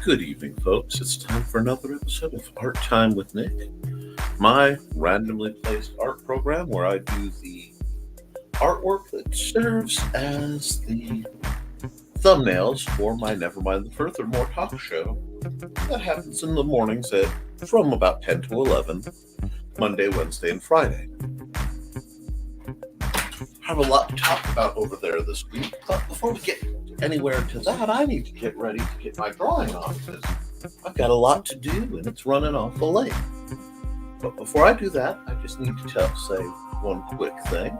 Good evening, folks. It's time for another episode of Art Time with Nick, my randomly placed art program where I do the artwork that serves as the thumbnails for my Nevermind the Furthermore talk show that happens in the mornings from about 10 to 11, Monday, Wednesday, and Friday. I have a lot to talk about over there this week, but before we get anywhere to that, I need to get ready to get my drawing on because I've got a lot to do and it's running awful late. But before I do that, I just need to say one quick thing.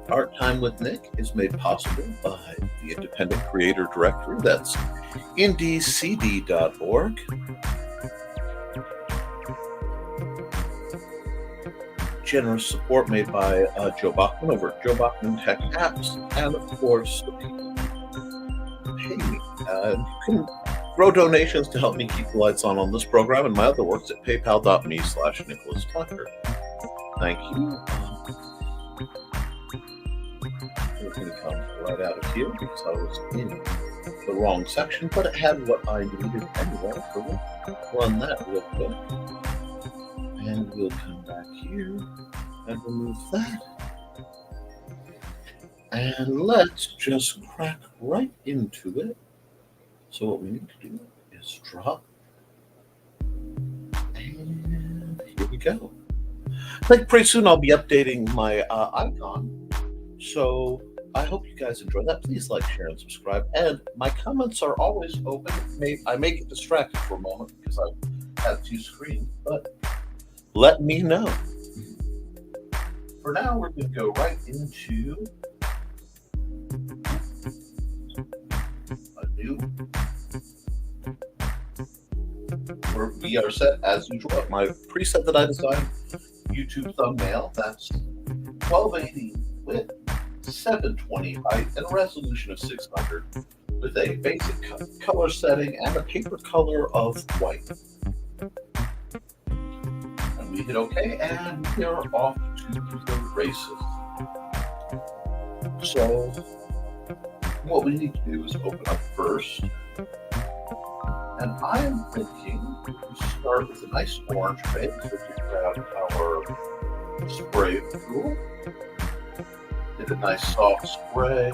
Art Time with Nick is made possible by the Independent Creator Directory. That's indiecd.org. Generous support made by Joe Bachman over at Joe Bachman Tech Apps, and of course the people who pay me. You can throw donations to help me keep the lights on this program and my other works at paypal.me/Nicholas Tucker. Thank you. We're going to come right out of here because I was in the wrong section, but it had what I needed anyway, so we'll run that real quick. And we'll come back here and remove that. And let's just crack right into it. So what we need to do is drop. And here we go. I think pretty soon I'll be updating my icon. So I hope you guys enjoy that. Please like, share, and subscribe. And my comments are always open. I may get distracted for a moment because I have two screens, but let me know. For now, we're going to go right into a new. We are set as usual at my preset that I designed YouTube thumbnail. That's 1280 width, 720 height, and a resolution of 600 with a basic color setting and a paper color of white. We hit OK, and we are off to the races. So, what we need to do is open up first. And I am thinking we start with a nice orange base. So we grab our spray tool. Get a nice soft spray.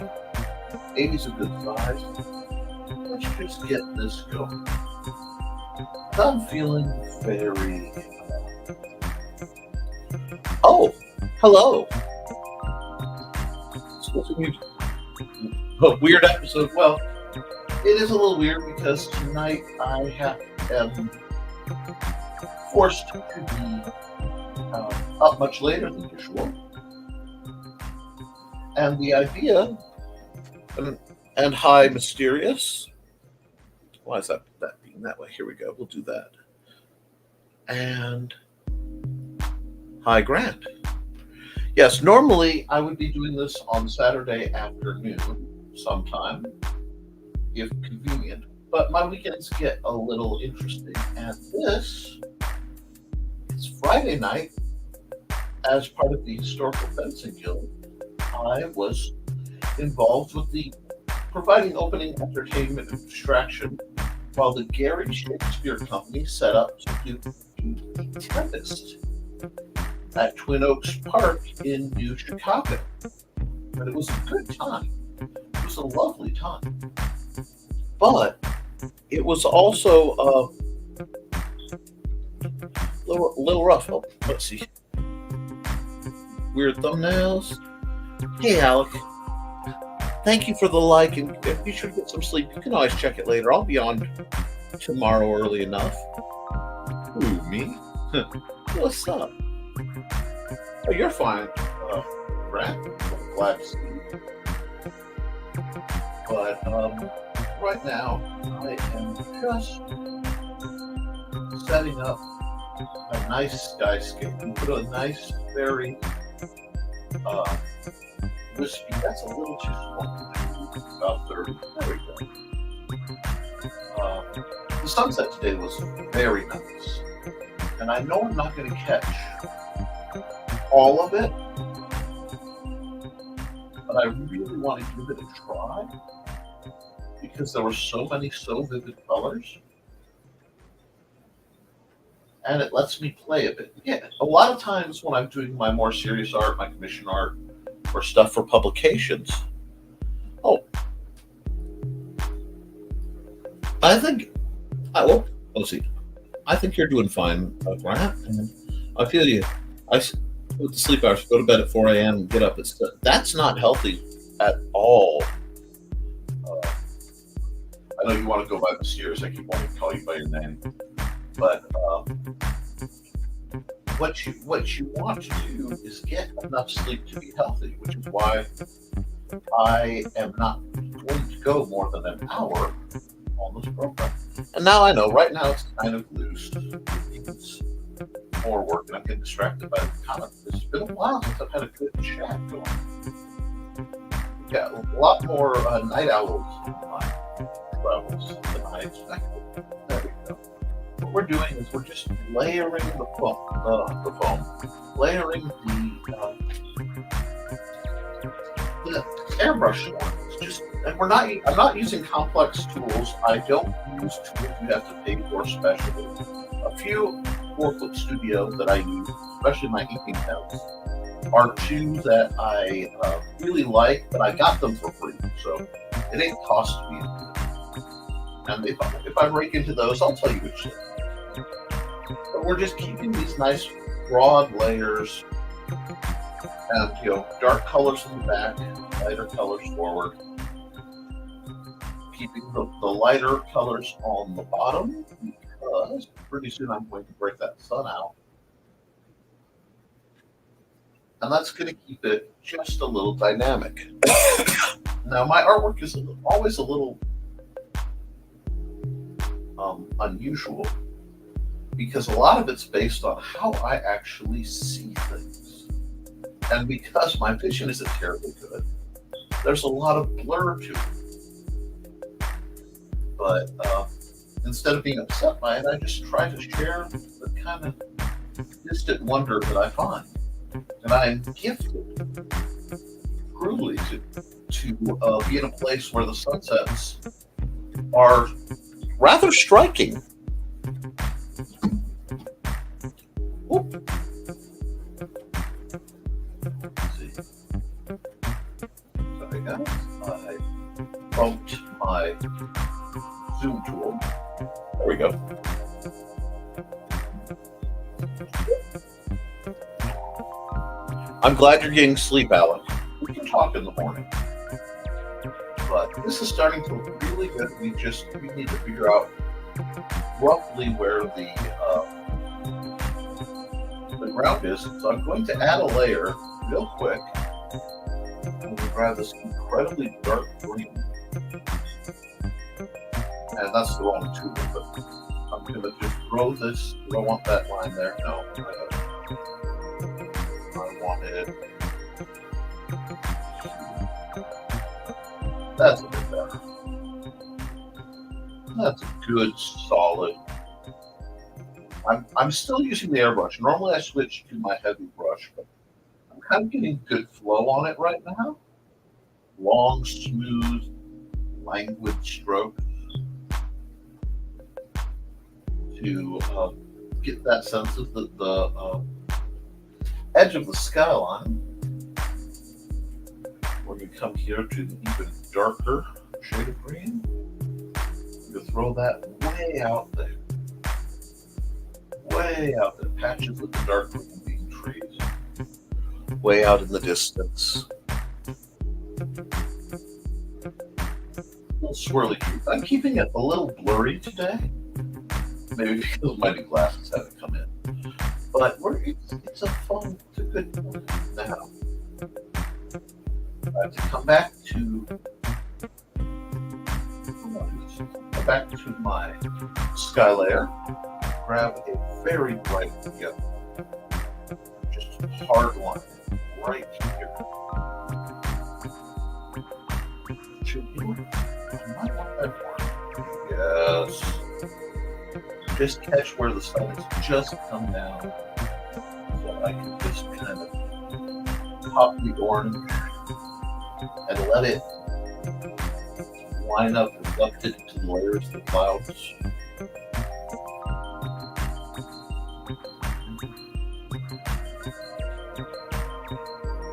80's a good size. Let's just get this going. I'm feeling very. Oh, hello. A weird episode. Well, it is a little weird because tonight I am forced to be up much later than usual. And the idea, and hi, Mysterious. Why is that being that way? Here we go. We'll do that. And hi, Grant. Yes, normally I would be doing this on Saturday afternoon sometime, if convenient, but my weekends get a little interesting. And this is Friday night. As part of the Historical Fencing Guild, I was involved with the providing opening entertainment and distraction while the Gary Shakespeare Company set up to do a Tempest at Twin Oaks Park in New Chicago. And it was a good time. It was a lovely time. But it was also a little rough. Oh, let's see. Weird thumbnails. Hey, Alec. Thank you for the like, and if you should get some sleep, you can always check it later. I'll be on tomorrow early enough. Ooh, me? What's up? Oh, you're fine, Brad. I'm glad to see you. But right now, I am just setting up a nice skyscape. We put a nice, very wispy. That's a little too small. About 30. There we go. The sunset today was very nice, and I know I'm not going to catch all of it, but I really want to give it a try. because there were so many so vivid colors, and it lets me play a bit. Yeah, a lot of times when I'm doing my more serious art, my commission art, or stuff for publications. Oh, I think well, let's see. I think you're doing fine, Grant. And I feel you. With the sleep hours, go to bed at 4 a.m. and get up at that's not healthy at all. Uh, I know you want to go by the steers. I keep wanting to call you by your name, but what you want to do is get enough sleep to be healthy, which is why I am not going to go more than an hour on this program. And now I know. Right now it's kind of loose. It's more work, and I'm getting distracted by the comment. It's been a while since I've had a good chat going. Yeah, a lot more night owls in my travels than I expected. There we go. What we're doing is we're just layering the foam, layering the airbrush lines. Just, and I'm not using complex tools. I don't use tools you have to pay for specially. A few 4-foot studio that I use, especially my inking pens, are two that I really like, but I got them for free, so it ain't cost me anything. And if I break into those, I'll tell you which. But we're just keeping these nice broad layers, and dark colors in the back, lighter colors forward. Keeping the lighter colors on the bottom, because pretty soon I'm going to break that sun out. And that's going to keep it just a little dynamic. Now, my artwork is always a little unusual, because a lot of it's based on how I actually see things. And because my vision isn't terribly good, there's a lot of blur to it. But instead of being upset by it, I just try to share the kind of distant wonder that I find. And I'm gifted, truly, to be in a place where the sunsets are rather striking. Oop. Let's see. Sorry, guys. I bumped my zoom tool. There we go. I'm glad you're getting sleep, Alan. We can talk in the morning. But this is starting to look really good. We need to figure out roughly where the ground is. So I'm going to add a layer real quick. I'm going to grab this incredibly dark green. And that's the wrong tool, but I'm going to just throw this. Do I want that line there? No, I want it. That's a bit better. That's a good, solid. I'm still using the airbrush. Normally I switch to my heavy brush, but I'm kind of getting good flow on it right now. Long, smooth, languid strokes to get that sense of the edge of the skyline. We're going to come here to the even darker shade of green. You throw that way out there. Way out there. Patches of the dark green being trees. Way out in the distance. Little swirly trees. I'm keeping it a little blurry today. Maybe because my new glasses haven't come in. But it's a good fun now. I have to come back to my sky layer, grab a very bright yellow, just a hard line right here. I might want that more. Yes. Just catch where the sun has just come down, so I can just kind of pop the orange and let it line up reflected into the layers of the clouds.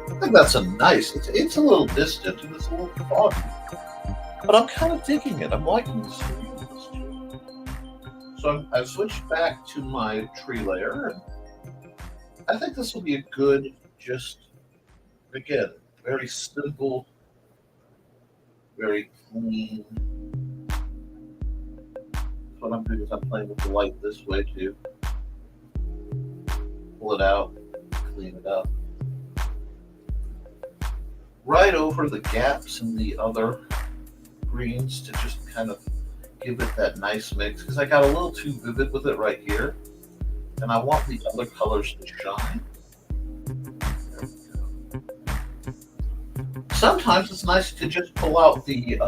I think that's a nice. It's a little distant and it's a little foggy, but I'm kind of digging it. I'm liking the screen of this too. So I've switched back to my tree layer, and I think this will be a good, just again, very simple, very clean. What I'm doing is I'm playing with the light this way too. Pull it out, clean it up. Right over the gaps in the other greens to just kind of give it that nice mix, because I got a little too vivid with it right here, and I want the other colors to shine. There we go. Sometimes it's nice to just pull out the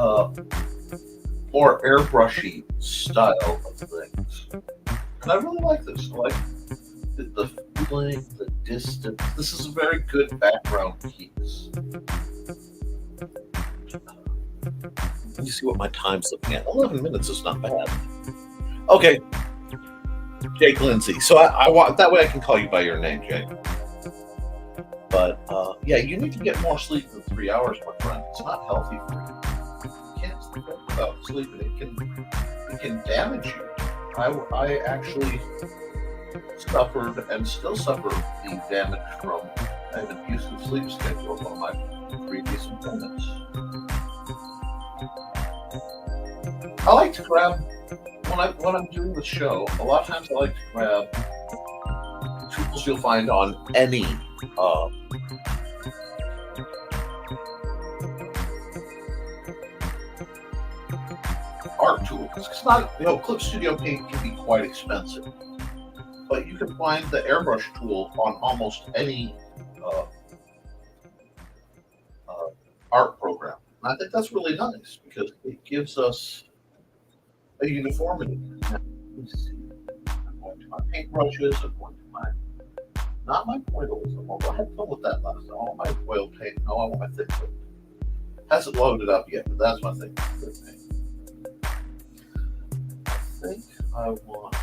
more airbrushy style of things, and I really like this. I like the feeling, the distance. This is a very good background piece. Let me see what my time's looking at. 11 minutes is not bad. Okay, Jake Lindsay. So I want that way I can call you by your name, Jake. But yeah, you need to get more sleep than 3 hours, my friend. It's not healthy for you. You can't sleep without sleeping. It can damage you. I actually suffered and still suffer the damage from an abusive sleep schedule on my previous employments. I like to grab when I'm doing the show. A lot of times, I like to grab tools you'll find on any art tool. It's not, Clip Studio Paint can be quite expensive, but you can find the airbrush tool on almost any art program. And I think that's really nice because it gives us a uniformity. Now, let me see. I'm going to my paintbrushes. I'm going to not my oils. I had fun with that last time. I want my oil paint. No, I want my thick paint. Hasn't loaded up yet, but that's my thick paint. I think I want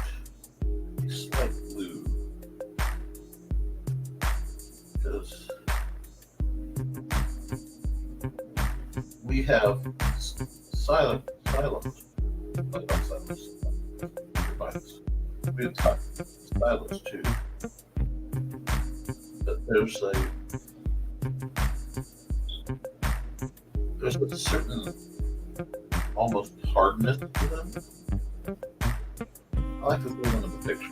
a slight blue because we have silence. We have silence too. But there's a certain almost hardness to them. I like this one in the pictures.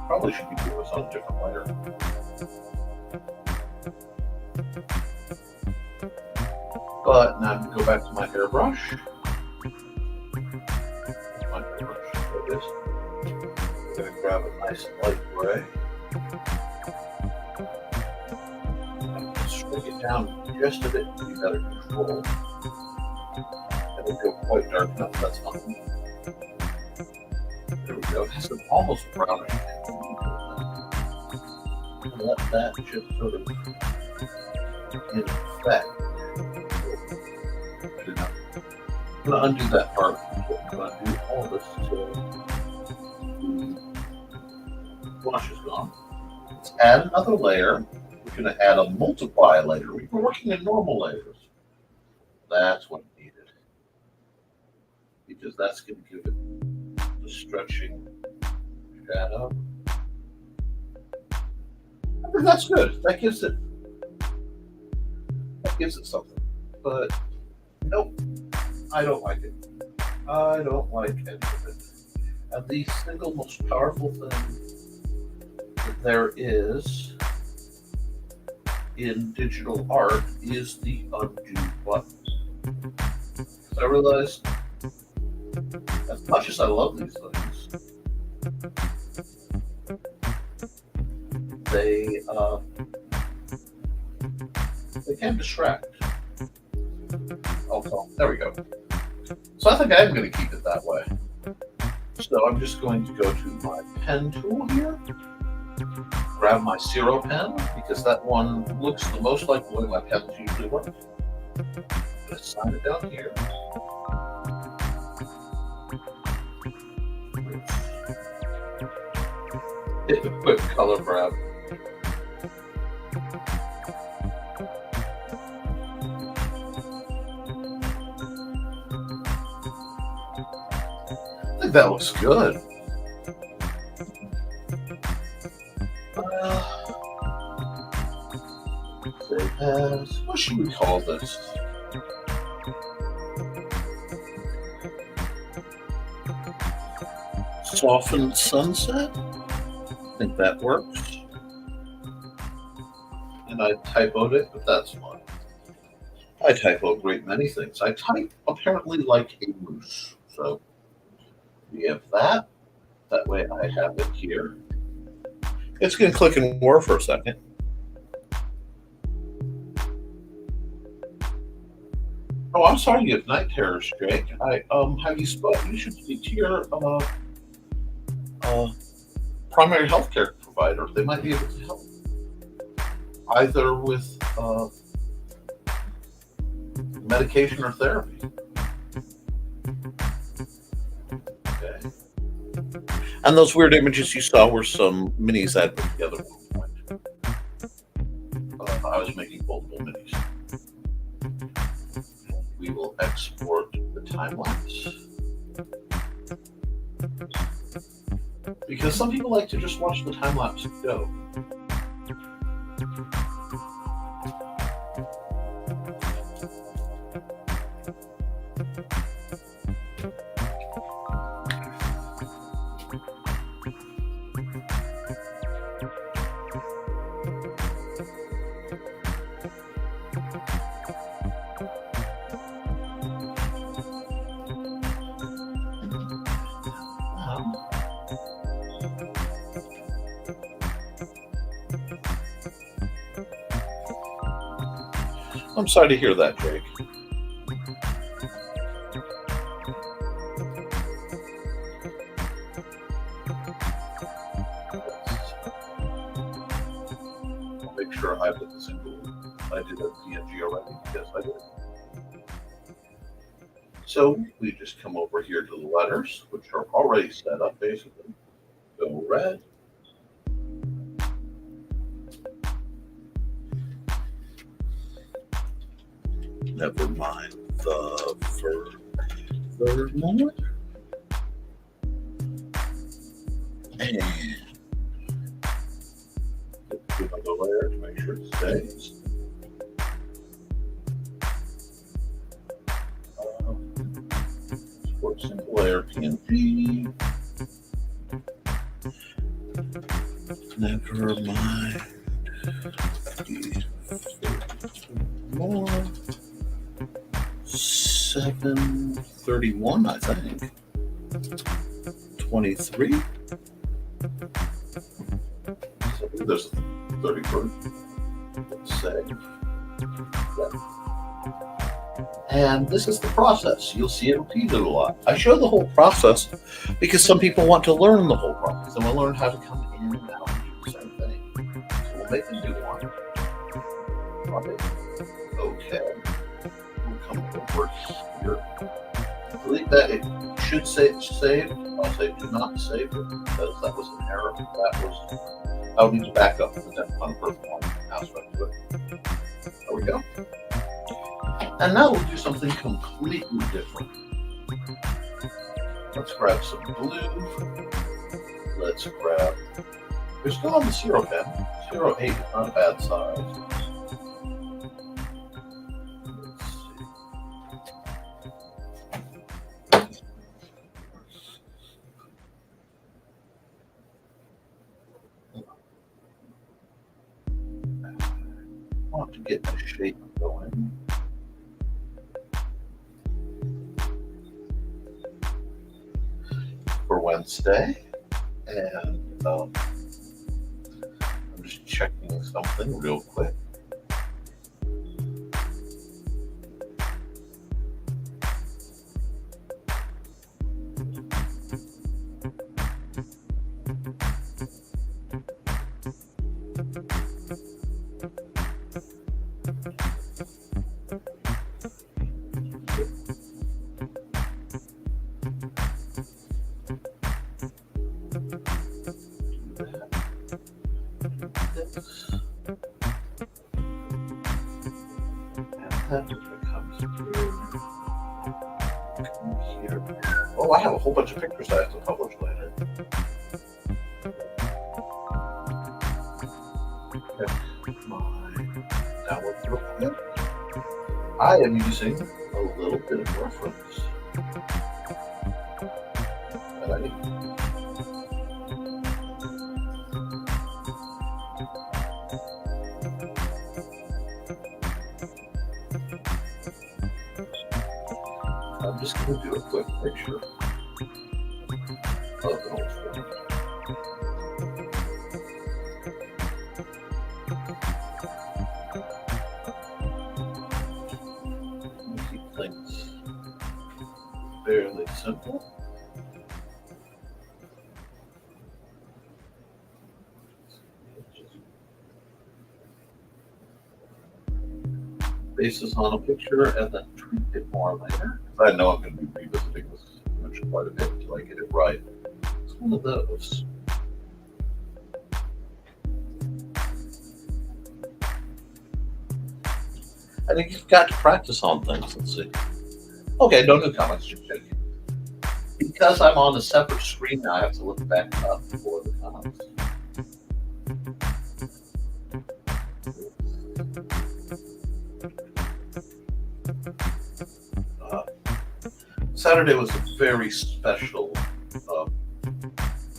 Probably should be doing this on a different layer. But now I'm going to go back to my airbrush. My airbrush, like this. I'm going to grab a nice light gray. I'm going to shrink it down just a bit to be better control. And it'll go quite dark enough, that's fine. There we go. It has an almost brownish tone. And let that just sort of in effect. I'm going to undo that part. I'm going to do all this until the blush is gone. Let's add another layer. We're going to add a multiply layer. We're working in normal layers. That's what needed. Because that's going to give it the stretching shadow. I think that's good. That gives it something. But nope. I don't like it. I don't like any of it. And the single most powerful thing that there is in digital art is the undo button. I realized, as much as I love these things, they can distract. Oh, there we go. So I think I am going to keep it that way. So I'm just going to go to my pen tool here, grab my Zero pen, because that one looks the most like the way my pens usually work. Let's sign it down here. Hit the quick color grab. I think that looks good. Save as, what should we call this? Softened sunset? I think that works. And I typoed it, but that's fine. I typo a great many things. I type apparently like a moose. So we have that. That way I have it here. It's going to click and war for a second. Oh, I'm sorry you have night terrors, Jake. Have you spoken? You should speak to your primary healthcare provider. They might be able to help, either with medication or therapy. Okay. And those weird images you saw were some minis I'd put together at one point. I was making multiple minis. We will export the time lapse. Because some people like to just watch the time lapse go. I'm sorry to hear that, Jake. I'll make sure I put this into. I did a PNG already. Yes, I did. So we just come over here to the letters, which are already set up basically. Go red. Never mind the third moment. And do another layer to make sure it stays. Export single layer PNG. Never mind more. 731, I think. 23. So there's 31st. Save. Yeah. And this is the process. You'll see it repeated a lot. I show the whole process because some people want to learn the whole process. They want to learn how to come in and out and do the same thing. So we'll make a new one. Okay. Over here. Delete that. It should say save. I'll say do not save it because that was an error. I would need to back up on the first one aspect of it. There we go. And now we'll do something completely different. Let's grab some blue. Let's grab. We're still on the 0 pen. 0.8 is not a bad size. I want to get the shape going. For Wednesday, and I'm just checking something real quick. then we're going to come here. Oh, I have a whole bunch of pictures I have to publish later. Download real quick. I am using a little bit of reference that I need. I'm just going to do a quick picture of an old friend. Keep things fairly simple. Basis on a picture and then tweak it more later. I know I'm going to be revisiting this image quite a bit until I get it right. It's one of those. I think you've got to practice on things. Let's see. Okay, no new comments, just checking. Because I'm on a separate screen now, I have to look back up for the comments. Saturday was a very special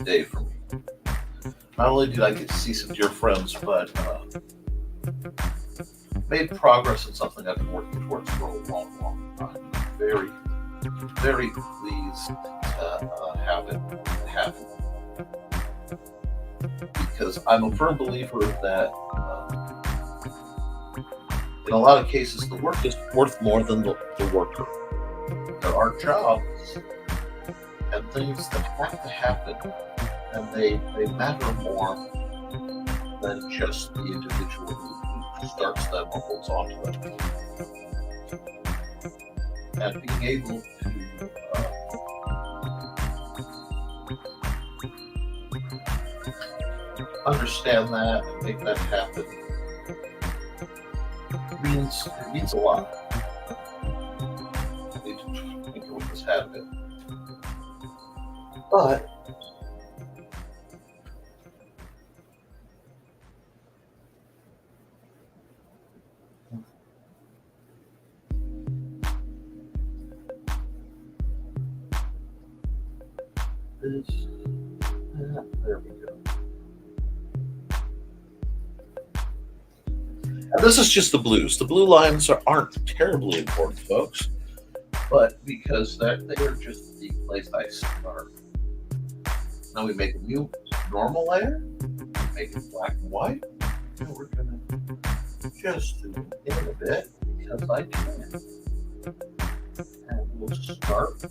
day for me. Not only did I get to see some dear friends, but made progress in something I've been working towards for a long, long time. Very, very pleased to have it happen. Because I'm a firm believer that in a lot of cases, the work is worth more than the worker. There are jobs and things that have to happen, and they matter more than just the individual who starts them or holds on to them. And being able to understand that and make that happen means a lot. Out of it. But this, there we go. And this is just the blues. The blue lines aren't terribly important, folks. But because they are just the place I start. Now we make a new normal layer, make it black and white, and we're going to just zoom in a bit because I can. And we'll start.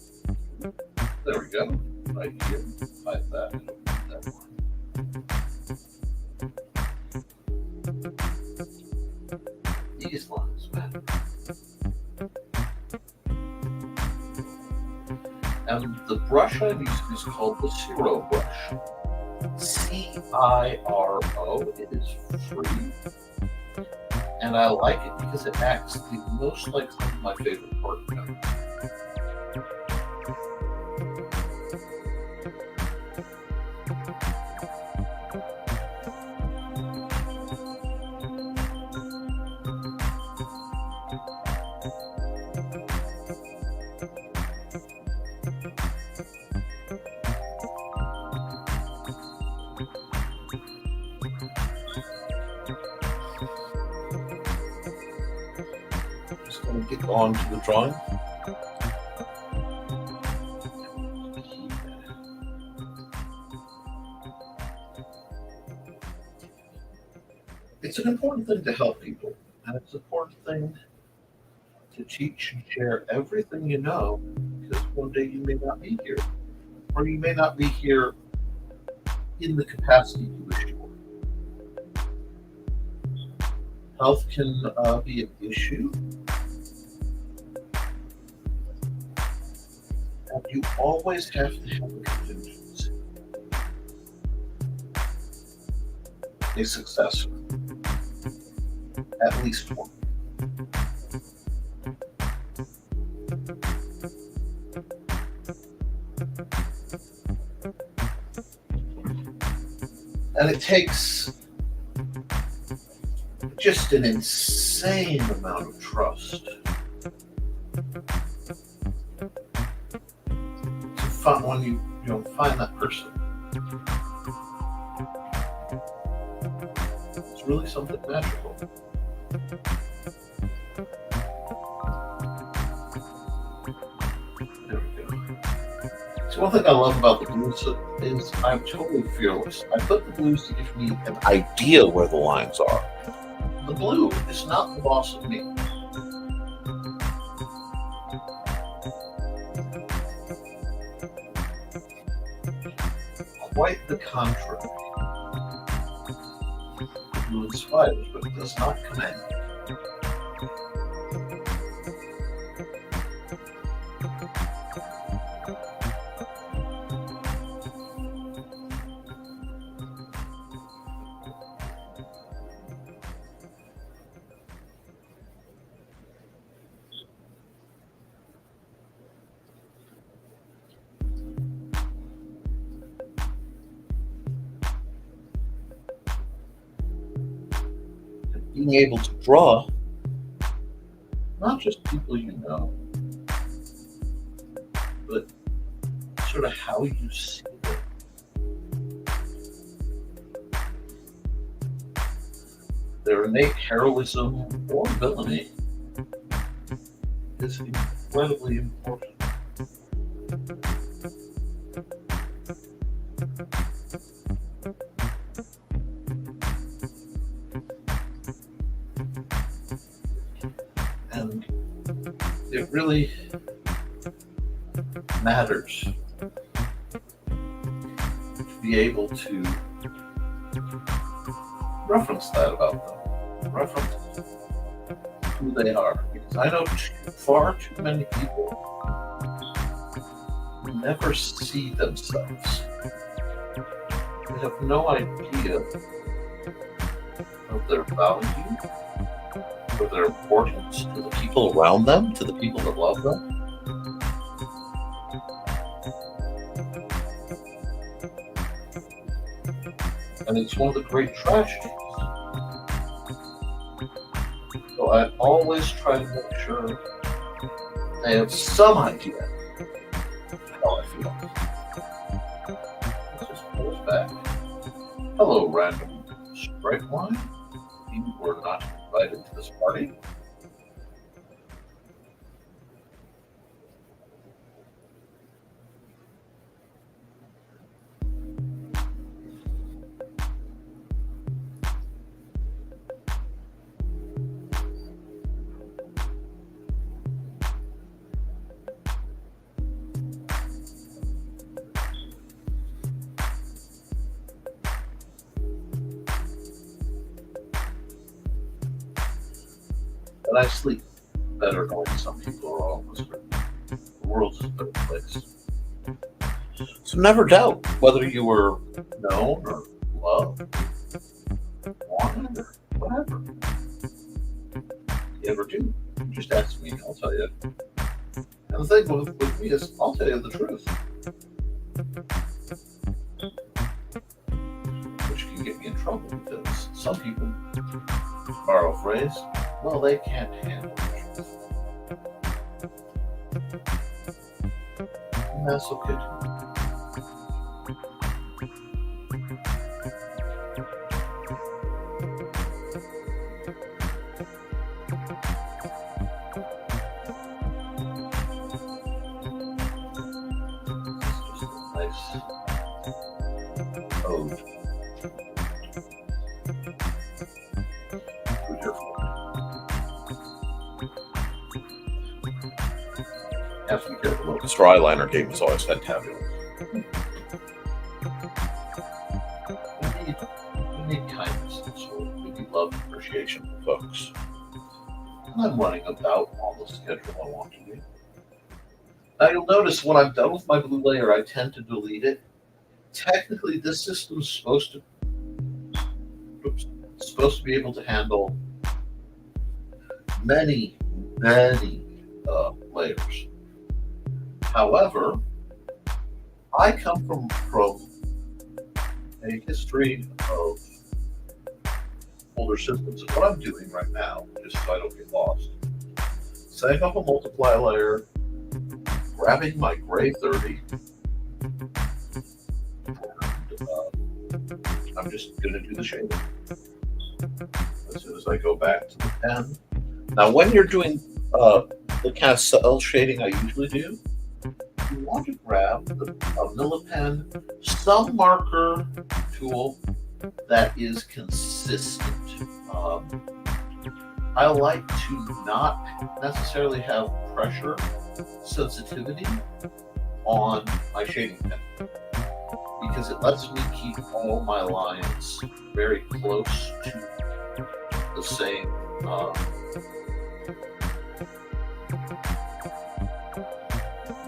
There we go. Right here. Like that. That one. These lines matter. And the brush I'm using is called the Ciro brush. CIRO. It is free. And I like it because it acts the most like some of my favorite part pencils. Get on to the drawing. It's an important thing to help people, and it's an important thing to teach and share everything you know, because one day you may not be here, or you may not be here in the capacity you wish you were. Health can be an issue. And you always have to have a contingency. A successor. At least one. And it takes just an insane amount of trust to find when you find that person. It's really something magical. There we go. So one thing I love about the blues is I'm totally fearless. I put the blues to give me an idea where the lines are. The blue is not the boss of me. Quite the contrary. The blue inspires, but it does not command. Being able to draw not just people you know, but sort of how you see them. Their innate heroism or villainy is incredibly important. And it really matters to be able to reference that about them, reference who they are. Because I know far too many people never see themselves. They have no idea of their value, or their importance to the people around them, to the people that love them. And it's one of the great tragedies. So I always try to make sure they have some idea of how I feel. Let's just pull it back. Hello, random strike line. You were not invited to this party. But I sleep better knowing some people are all whispering. The world's a better place. So never doubt whether you were known or loved, wanted, or whatever. If you ever do, just ask me, I'll tell you. And the thing with me is, I'll tell you the truth. Which can get me in trouble because some people, to borrow a phrase, well, they can't handle the truth. And that's okay too. Nice ode. Good here for have to be careful. The straw eyeliner game is always fantabulous. We need kindness and so we need love and appreciation from folks. And I'm running about on the schedule I want to do. Now you'll notice when I'm done with my blue layer, I tend to delete it. Technically, this system is supposed to be able to handle many layers. However, I come from a history of older systems. And what I'm doing right now, just so I don't get lost, setting up a multiply layer, grabbing my gray 30, and I'm just going to do the shading. As soon as I go back to the pen. Now, when you're doing the kind of cell shading I usually do, you want to grab a Millipen, some marker tool that is consistent. I like to not necessarily have pressure sensitivity on my shading pen because it lets me keep all my lines very close to the same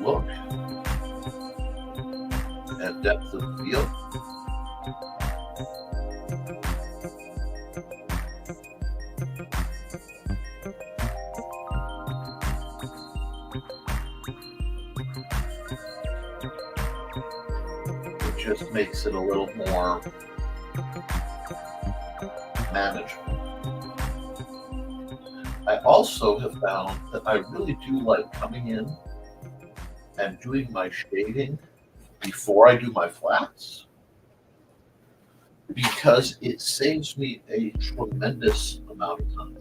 look and depth of field. It just makes it a little more manageable. I also have found that I really do like coming in and doing my shading before I do my flats because it saves me a tremendous amount of time.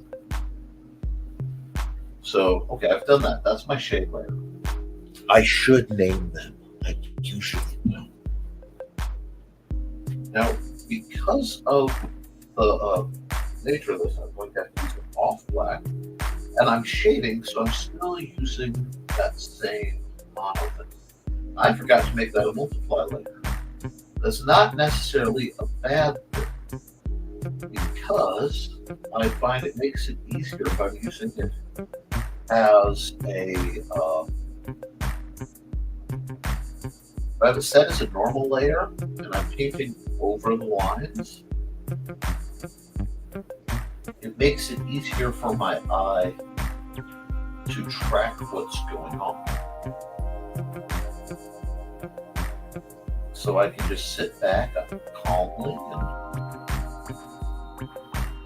So, okay, I've done that. That's my shade layer. I should name them. I usually know. Now, because of the nature of this, I'm going to have to use an off black, and I'm shading, so I'm still using that same monolith. I forgot to make that a multiply layer. That's not necessarily a bad thing because I find it makes it easier if I'm using it as a if I have it set as a normal layer and I'm painting over the lines, it makes it easier for my eye to track what's going on. So I can just sit back calmly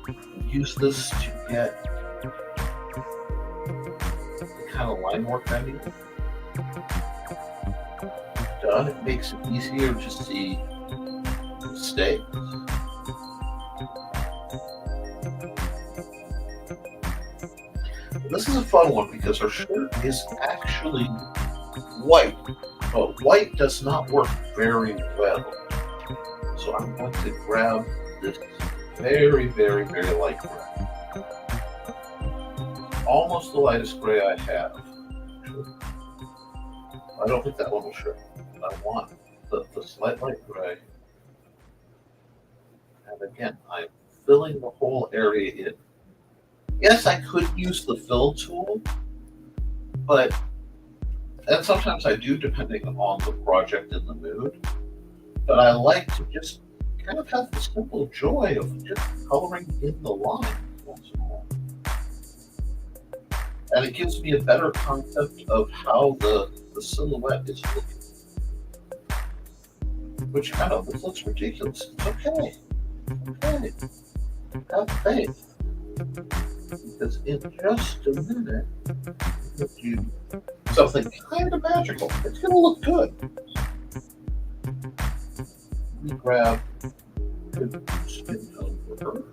and use this to get the kind of line work I need done. It makes it easier to see mistakes. This is a fun one because our shirt is actually white, but white does not work very well. So I'm going to grab this very, very, very light gray. Almost the lightest gray I have. I don't think that one will show. I want the slight light gray. And again, I'm filling the whole area in. Yes, I could use the fill tool, and sometimes I do depending on the project and the mood, but I like to just kind of have the simple joy of just coloring in the line once in a while. And it gives me a better concept of how the silhouette is looking. Which kind of, this looks ridiculous. It's okay. Okay. Have faith. Because in just a minute, if you do something kind of magical, it's going to look good. We grab good skin tone for her.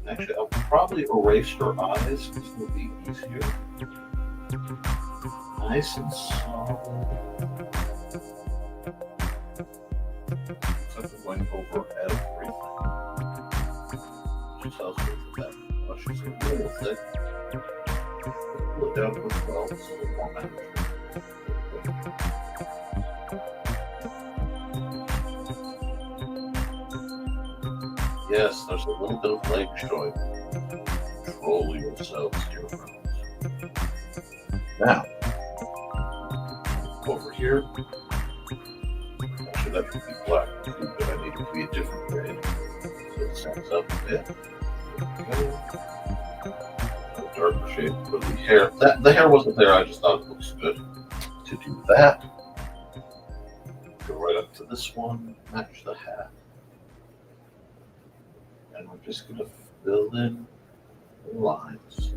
Actually, I'll probably erase her eyes because it'll be easier. Nice and solid. Looks like I'm going over everything. She tells me that she's a little thick. Pull it down to 12, it's a little more manageable. Yes, there's a little bit of leg showing. Control yourselves, dear friends. Now, over here, actually that could be black too, but I need it to be a different grade. So it stands up a bit. A darker shade for the hair. The hair wasn't there, I just thought it looks good to do that. Go right up to this one, match the hat. And we're just going to fill in lines.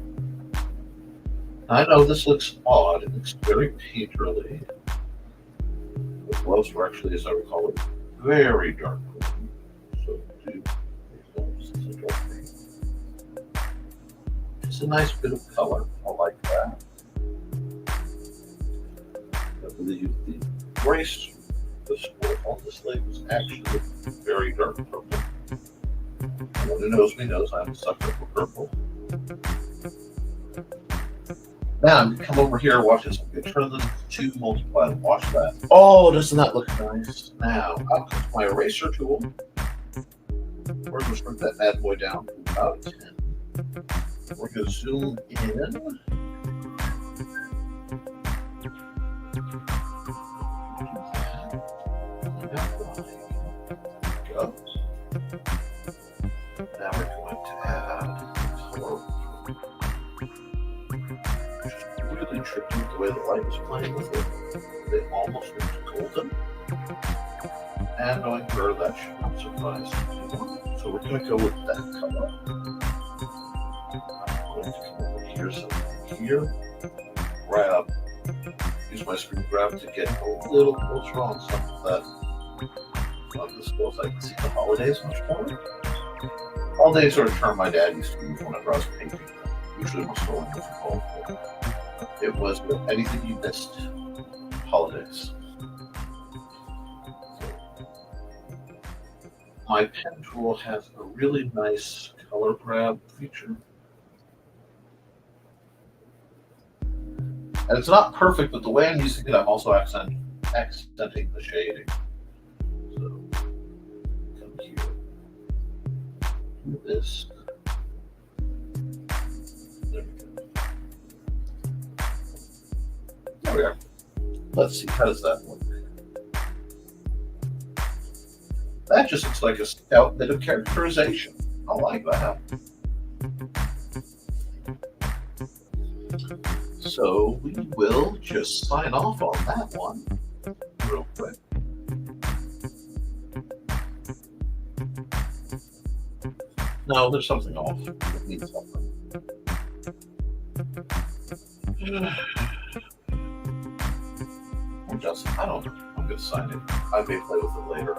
I know this looks odd. It looks very painterly. The gloves were actually, as I recall it, very dark green. So do it's a nice bit of color. I like that. I believe the brace, the sport on this leg was actually very dark purple. Anyone who knows me knows I'm a sucker for purple. Now I'm come over here and watch this. I'm going to turn this to multiply and watch that. Oh, doesn't that look nice? Now, I'll cut my eraser tool. We're going to shrink that bad boy down to about 10. We're going to zoom in. Go. Now we're going to add color. Really tricky with the way the light is playing with it. It almost looks golden. And knowing her, that should not surprise anyone. So we're going to go with that color. I'm going to come over here, so here, grab, use my screen grab to get a little closer on some of that. On this goes, I can see the holidays much more. Holidays are a term my dad used to use whenever I was painting. Usually my story was involved with. It was anything you missed. Holidays. My pen tool has a really nice color grab feature. And it's not perfect, but the way I'm using it, I'm also accenting the shading. So, come here. Do this. There we go. There we are. Let's see, how does that look? That just looks like a stout bit of characterization. I like that. So we will just sign off on that one real quick. No, there's something off. It needs something. Or just, I don't know. I'm going to sign it. I may play with it later.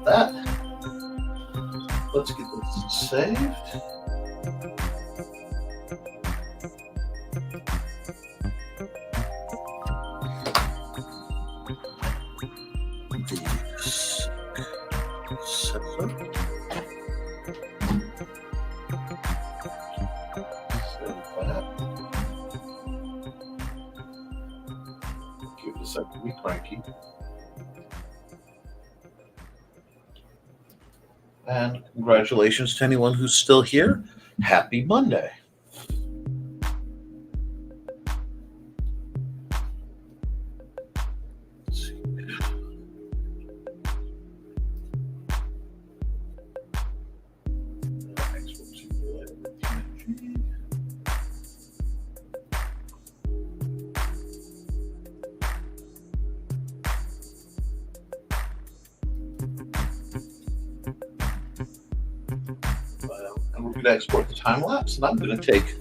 That. Let's get this saved. Give it a second to be cranky. And congratulations to anyone who's still here. Happy Monday. Let's see. And we're going to export the time lapse, and I'm going to take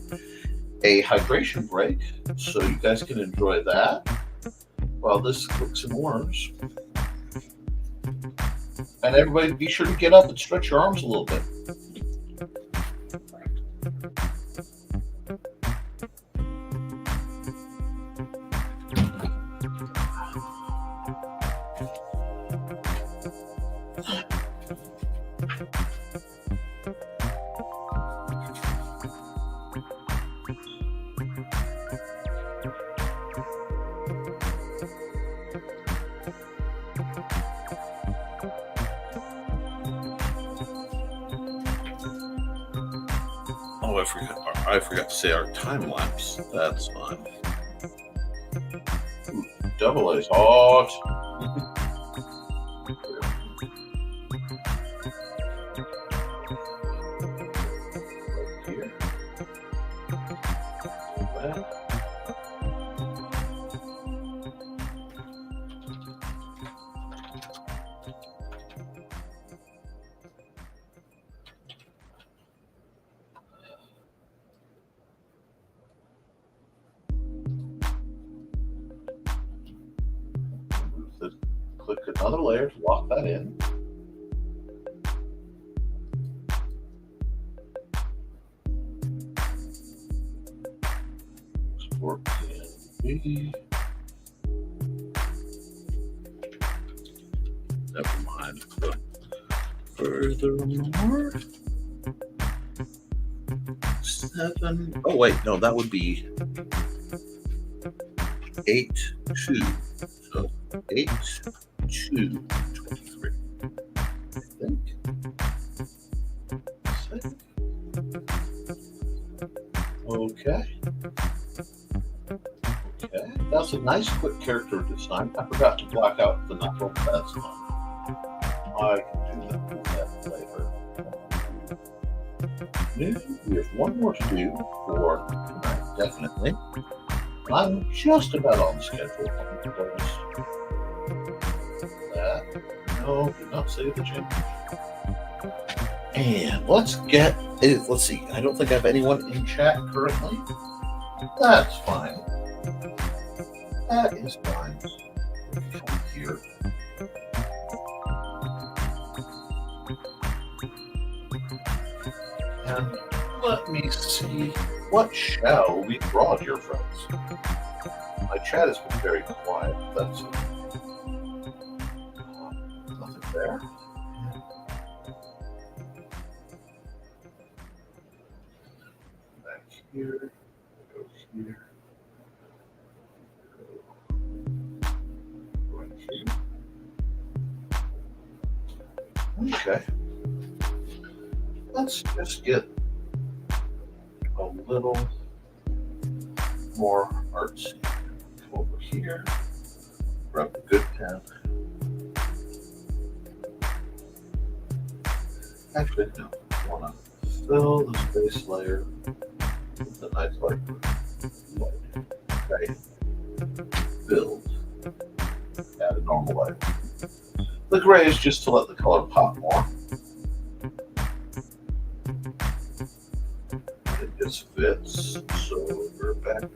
a hydration break so you guys can enjoy that while this cooks and warms. And everybody be sure to get up and stretch your arms a little bit. Oh, I forgot to say our time lapse. That's fine. Double A's hot. Here. That. Click another layer to lock that in. Export PNG. Never mind. Furthermore, 7. Oh wait, no, that would be 8.2. So 8.2.23. I think. Okay. Okay. That's a nice quick character design. I forgot to black out the knuckle. That's fine. I can do that later. We have one more to do for tonight, definitely. I'm just about on schedule. That. No, do not save the change. And let's see. I don't think I have anyone in chat currently. That's fine. That is fine. Come here. And let me see. What shall we draw, dear friends? My chat has been very quiet. That's nothing there. Back here. Go here. Go right here. Okay. Let's just get a little more artsy. Come over here. Grab the good pen. Actually, no. I want to fill this base layer with a nice light. Okay. Build. Add a normal light. The gray is just to let the color pop more. It just fits, so we're back to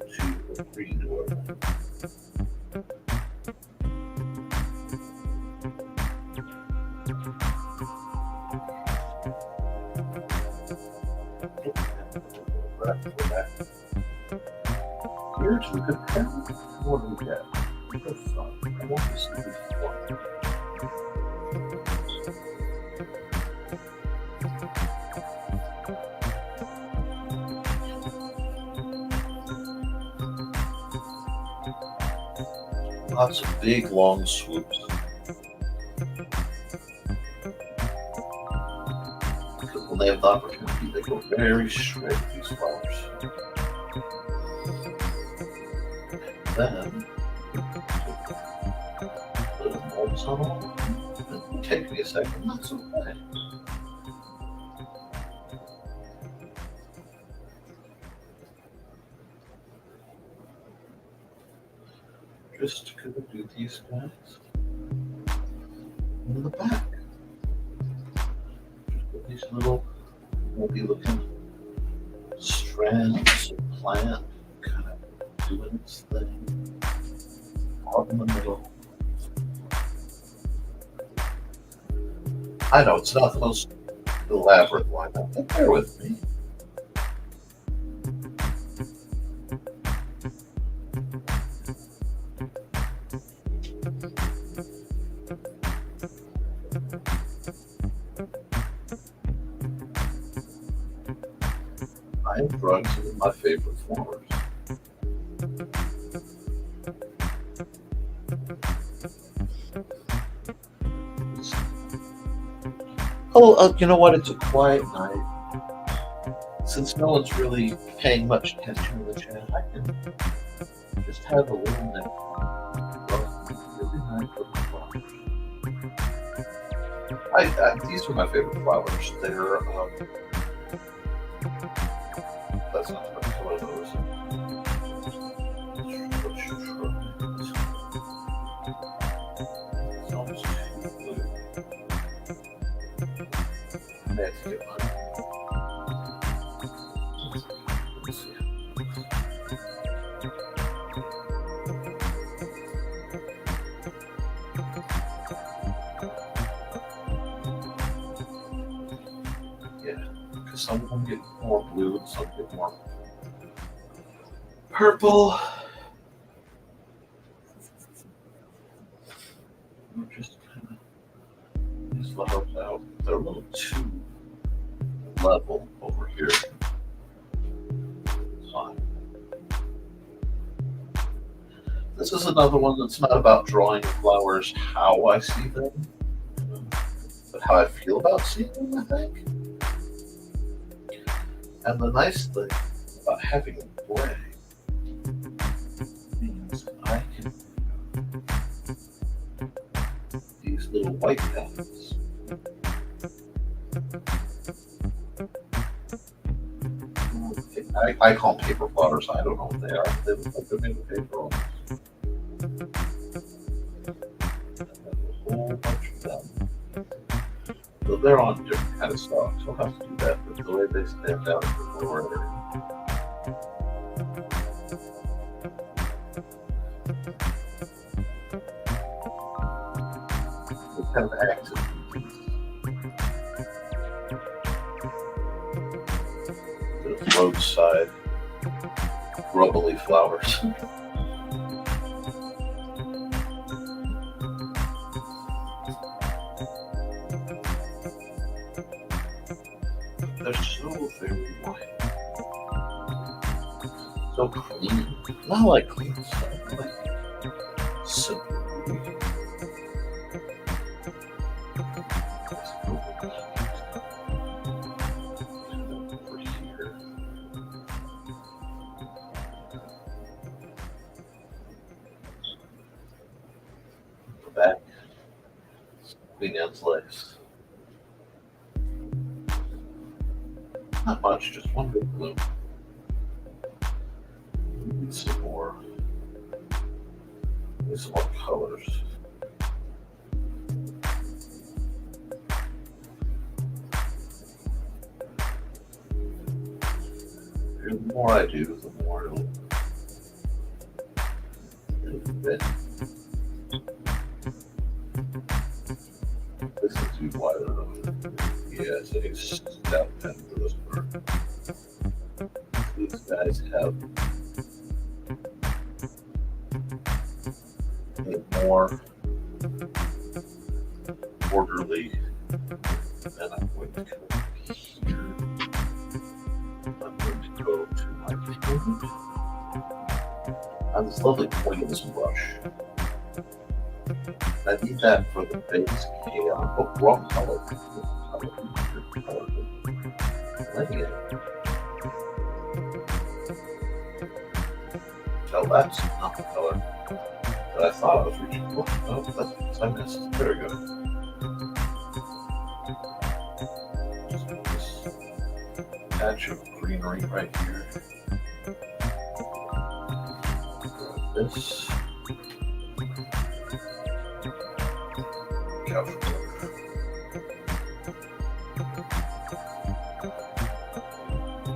a green door. Here's the good pen. What do we get? Good fun. I want to see this one. Lots of big, long swoops. Because when they have the opportunity, they go very straight, these flowers. Then, put a mold on them. It'll take me a second, that's okay. Just gonna do these guys in the back. Just put these little wonky looking strands of plant kind of doing its thing out in the middle. I know it's not the most elaborate lineup, but bear with me. I am drawing some of my favorite flowers. Oh, you know what? It's a quiet night. Since no one's really paying much attention to the chat, I can just have a little nip. These are my favorite flowers. They're that's not one of those. It's almost too blue. Let's get one. Let's see. Yeah, because some of them get more blue and some get more purple. Just kind of these flowers out. They're a little too level over here. Fine. This is another one that's not about drawing flowers how I see them, but how I feel about seeing them, I think. And the nice thing about having a gray means I can these little white petals. I call them paper flowers. I don't know what they are. They look like they're made of paper almost. A whole bunch of them. So they're on different kind of stalks. We'll have to do that, but the way they stand out in the lower area. They're kind of active. The roadside rubbly flowers. They're so very white. So clean. Not like clean stuff, like simple. Over here. The back. Queen Anne's lace. Not much, just one big bloom. Need some more. Need some more colors. The more I do, the more it'll fit. This is too wide enough. Yeah, it's a stout pen for this part. These guys have a more orderly, and I'm going to come here. I'm going to go to my keyboard. I have this lovely pointless brush. I need that for the base chaos. Oh, wrong color. No, that's not the color that I thought I was reaching for. No, that's because I missed. There we go. Just put this patch of greenery right here. Grab this. Couch.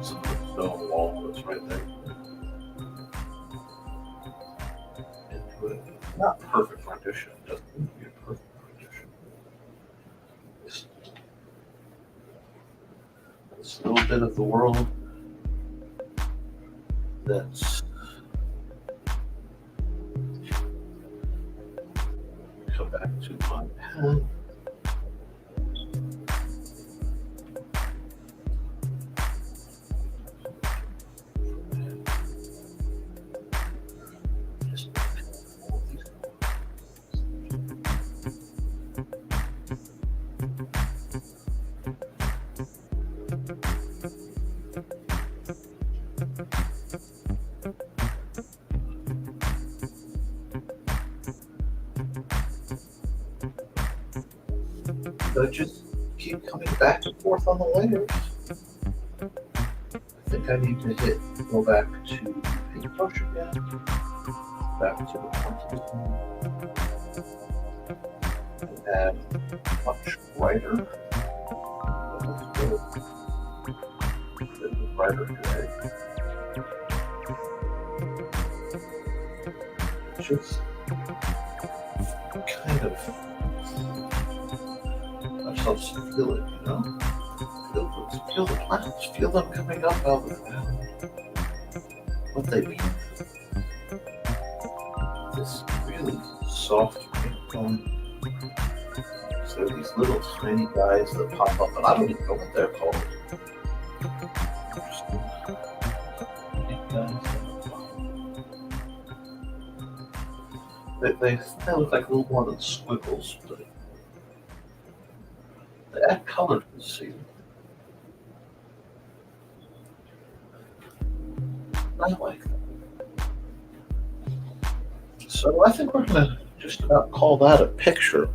Stone wall that's right there. Into it. Not perfect rendition. It doesn't need to be a perfect rendition. This little bit of the world that's come back to my pen. But just keep coming back and forth on the layers. I think I need to go back to paintbrush again, back to the quantity, and add much brighter. Let's go a bit brighter gray. Just kind of ourselves feel it, you know? Feel the plants, feel them coming up out of the ground. What they mean. This really soft pink tone. So these little tiny guys that pop up, and I don't even know what they're called. Pink guys. They look like a little more than squiggles, but they add color to the scene. I like that. So I think we're going to just about call that a picture,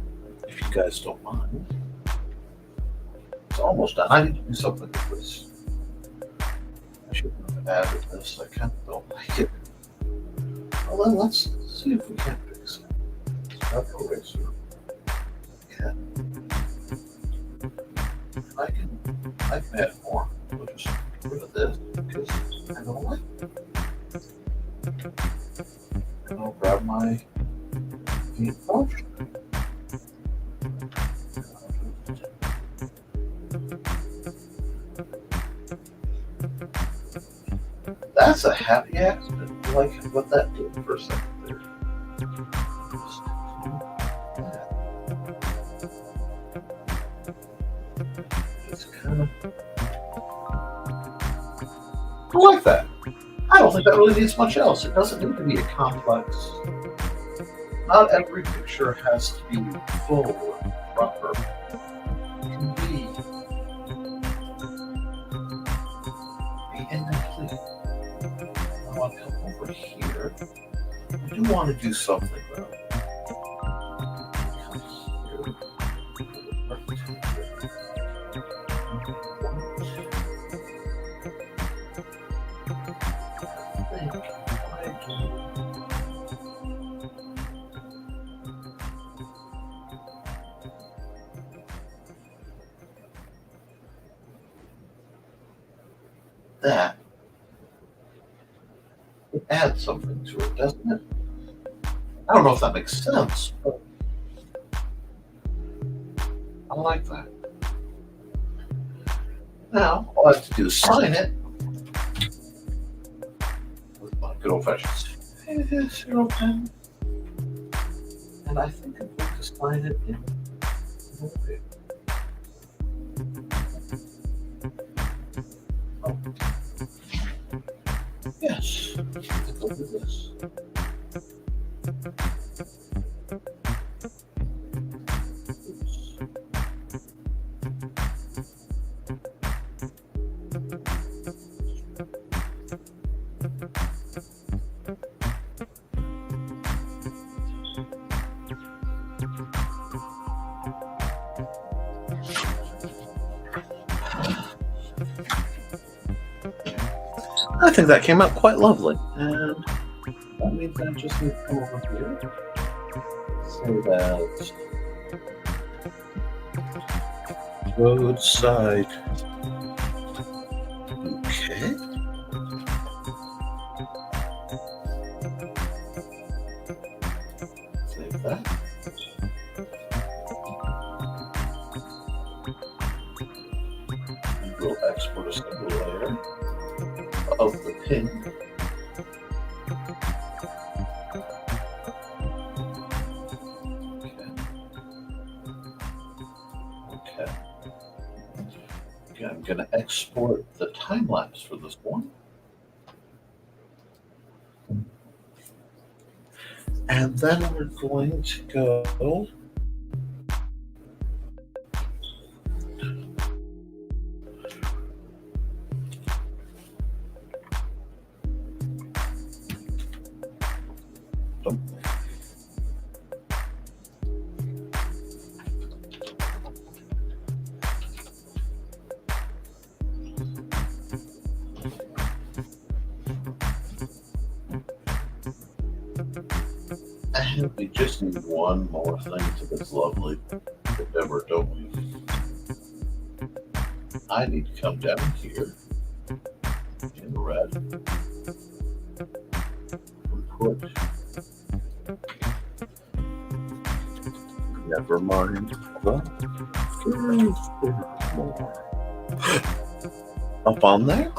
if you guys don't mind. It's almost done. I need to do something with this. I shouldn't have added this. I kind of don't like it. Well, then let's see if we can fix it. Stop eraser. Okay. I can add more. We'll just get rid of this because I don't like it. And I'll grab my paintbrush. That's a happy accident. I like what that did for a second there. Just kind of. I like that. I don't think that really needs much else. It doesn't need to be a complex. Not every picture has to be full or proper. It can be incomplete. I want to come over here. I do want to do something though. Come here. That it adds something to it, doesn't it? I don't know if that makes sense, but I like that. Now, all I have to do is sign it with my good old-fashioned 0 pen, and I think I'm going to sign it in paper. Oh. Yes, look at this. I think that came out quite lovely, and that means I just need to come over here, say that roadside bouquet. Save that. And we'll export a single layer of the pin. Okay. I'm going to export the time lapse for this one. And then we're going to go And we just need one more thing to this lovely endeavor, don't we? I need to come down here in red and put. Never mind. Well, more up on there.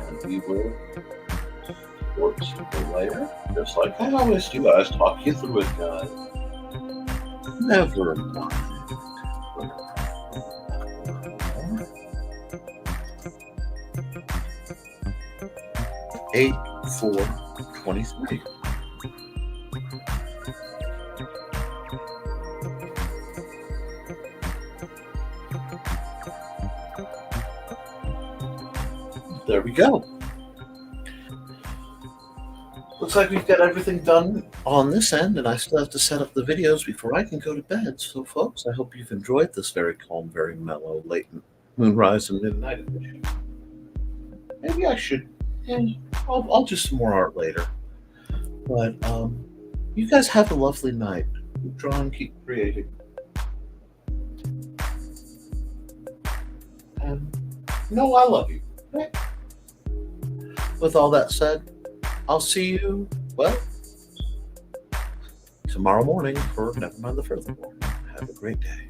And we will work the layer just like I always do. I just talk you through it, guys. Never mind. 8, 4, 23. There we go. Looks like we've got everything done on this end, and I still have to set up the videos before I can go to bed. So, folks, I hope you've enjoyed this very calm, very mellow, late Moonrise and Midnight edition. Maybe I should. I'll do some more art later. But you guys have a lovely night. Keep drawing, keep creating. And know I love you. Okay? With all that said, I'll see you, well, tomorrow morning for Never Mind the Furthermore. Have a great day.